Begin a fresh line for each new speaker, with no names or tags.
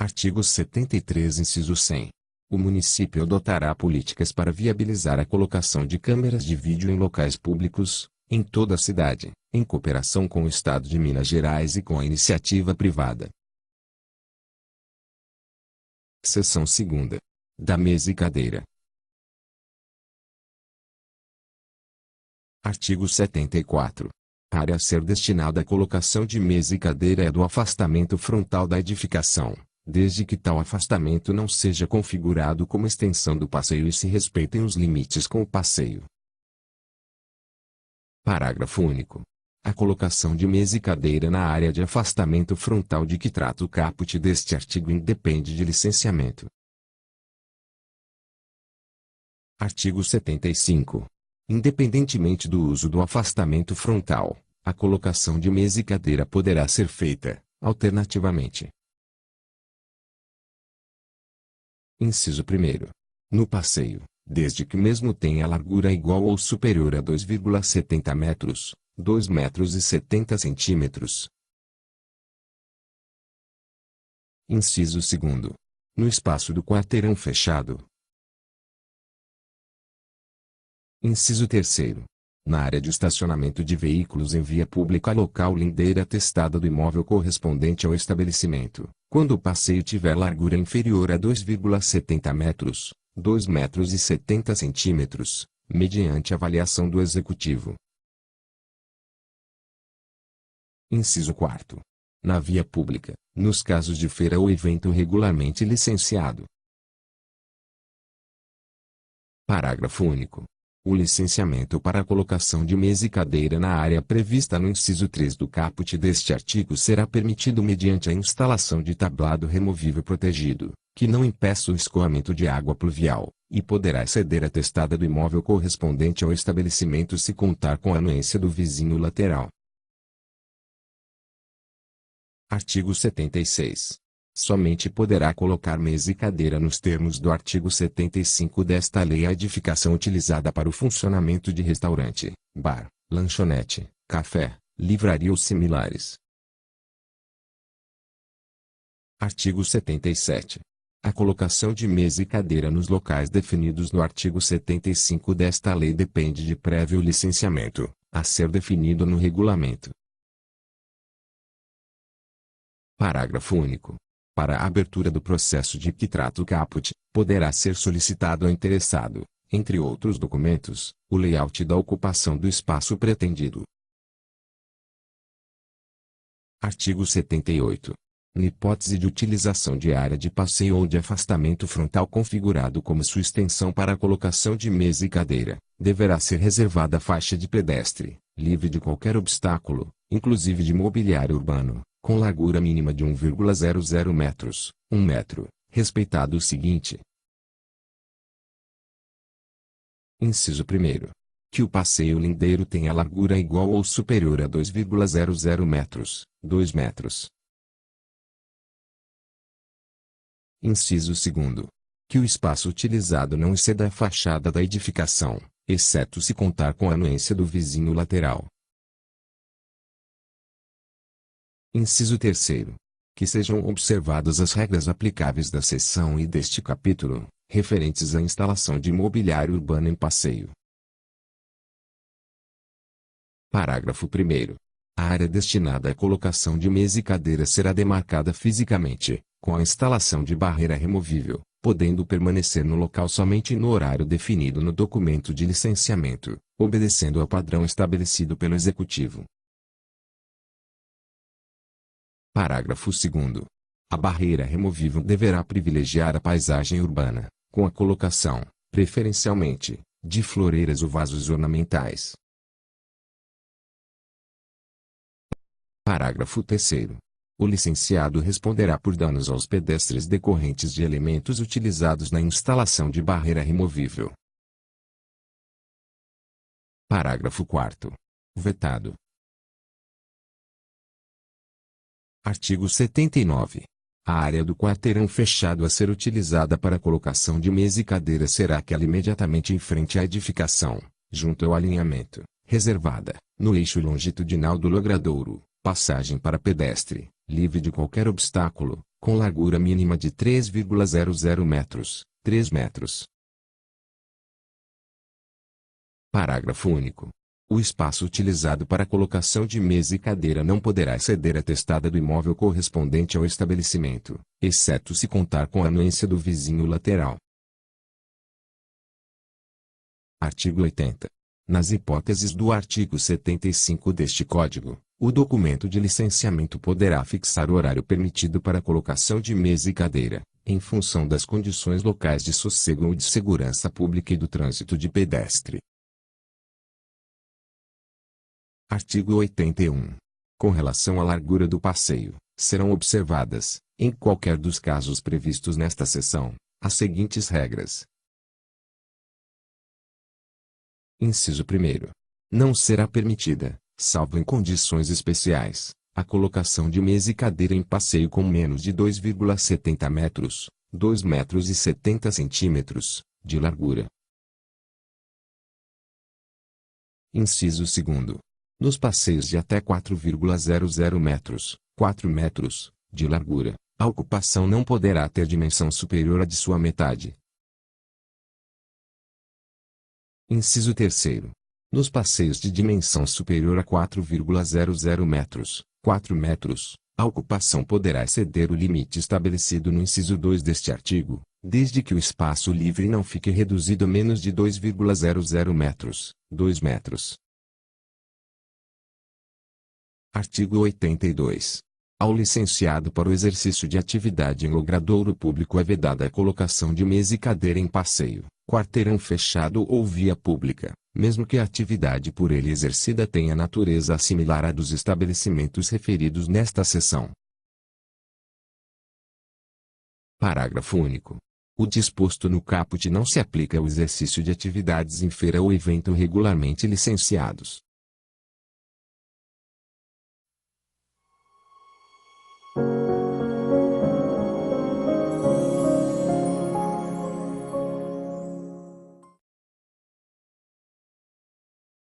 Artigo 73, inciso 100. O município adotará políticas para viabilizar a colocação de câmeras de vídeo em locais públicos, em toda a cidade, em cooperação com o Estado de Minas Gerais e com a iniciativa privada. Seção 2ª. Da mesa e cadeira. Artigo 74. A área a ser destinada à colocação de mesa e cadeira é do afastamento frontal da edificação, desde que tal afastamento não seja configurado como extensão do passeio e se respeitem os limites com o passeio. Parágrafo único. A colocação de mesa e cadeira na área de afastamento frontal de que trata o caput deste artigo independe de licenciamento. Artigo 75. Independentemente do uso do afastamento frontal, a colocação de mesa e cadeira poderá ser feita, alternativamente. Inciso 1º. No passeio, desde que mesmo tenha largura igual ou superior a 2,70 metros, 2 metros e 70 centímetros. Inciso 2º. No espaço do quarteirão fechado. Inciso 3º. Na área de estacionamento de veículos em via pública local lindeira atestada do imóvel correspondente ao estabelecimento, quando o passeio tiver largura inferior a 2,70 metros, 2 metros e 70 centímetros, mediante avaliação do Executivo. Inciso 4º. Na via pública, nos casos de feira ou evento regularmente licenciado. Parágrafo único. O licenciamento para a colocação de mesa e cadeira na área prevista no inciso 3 do caput deste artigo será permitido mediante a instalação de tablado removível protegido, que não impeça o escoamento de água pluvial, e poderá exceder a testada do imóvel correspondente ao estabelecimento se contar com a anuência do vizinho lateral. Artigo 76. Somente poderá colocar mesa e cadeira nos termos do artigo 75 desta lei a edificação utilizada para o funcionamento de restaurante, bar, lanchonete, café, livraria ou similares. Artigo 77. A colocação de mesa e cadeira nos locais definidos no artigo 75 desta lei depende de prévio licenciamento, a ser definido no regulamento. Parágrafo único. Para a abertura do processo de que trata o caput, poderá ser solicitado ao interessado, entre outros documentos, o layout da ocupação do espaço pretendido. Artigo 78. Na hipótese de utilização de área de passeio ou de afastamento frontal configurado como sua extensão para a colocação de mesa e cadeira, deverá ser reservada faixa de pedestre, livre de qualquer obstáculo, inclusive de mobiliário urbano, com largura mínima de 1,00 metros, 1 metro, respeitado o seguinte. Inciso 1º. Que o passeio lindeiro tenha largura igual ou superior a 2,00 metros, 2 metros. Inciso 2º. Que o espaço utilizado não exceda a fachada da edificação, exceto se contar com a anuência do vizinho lateral. Inciso 3º. Que sejam observadas as regras aplicáveis da seção e deste capítulo, referentes à instalação de mobiliário urbano em passeio. Parágrafo 1º. A área destinada à colocação de mesa e cadeira será demarcada fisicamente, com a instalação de barreira removível, podendo permanecer no local somente no horário definido no documento de licenciamento, obedecendo ao padrão estabelecido pelo Executivo. Parágrafo 2º. A barreira removível deverá privilegiar a paisagem urbana, com a colocação, preferencialmente, de floreiras ou vasos ornamentais. Parágrafo 3º. O licenciado responderá por danos aos pedestres decorrentes de elementos utilizados na instalação de barreira removível. Parágrafo 4º. Vetado. Artigo 79. A área do quarteirão fechado a ser utilizada para a colocação de mesa e cadeira será aquela imediatamente em frente à edificação, junto ao alinhamento, reservada, no eixo longitudinal do logradouro, passagem para pedestre, livre de qualquer obstáculo, com largura mínima de 3,00 metros, 3 metros. Parágrafo único. O espaço utilizado para a colocação de mesa e cadeira não poderá exceder a testada do imóvel correspondente ao estabelecimento, exceto se contar com a anuência do vizinho lateral. Artigo 80. Nas hipóteses do artigo 75 deste Código, o documento de licenciamento poderá fixar o horário permitido para a colocação de mesa e cadeira, em função das condições locais de sossego ou de segurança pública e do trânsito de pedestre. Artigo 81. Com relação à largura do passeio, serão observadas, em qualquer dos casos previstos nesta seção, as seguintes regras. Inciso 1º. Não será permitida, salvo em condições especiais, a colocação de mesa e cadeira em passeio com menos de 2,70 metros, 2 metros e 70 centímetros, de largura. Inciso 2º. Nos passeios de até 4,00 metros, 4 metros, de largura, a ocupação não poderá ter dimensão superior à de sua metade. Inciso 3º. Nos passeios de dimensão superior a 4,00 metros, 4 metros, a ocupação poderá exceder o limite estabelecido no inciso 2 deste artigo, desde que o espaço livre não fique reduzido a menos de 2,00 metros, 2 metros. Artigo 82. Ao licenciado para o exercício de atividade em logradouro público é vedada a colocação de mesa e cadeira em passeio, quarteirão fechado ou via pública, mesmo que a atividade por ele exercida tenha natureza similar à dos estabelecimentos referidos nesta seção. Parágrafo único. O disposto no caput não se aplica ao exercício de atividades em feira ou evento regularmente licenciados,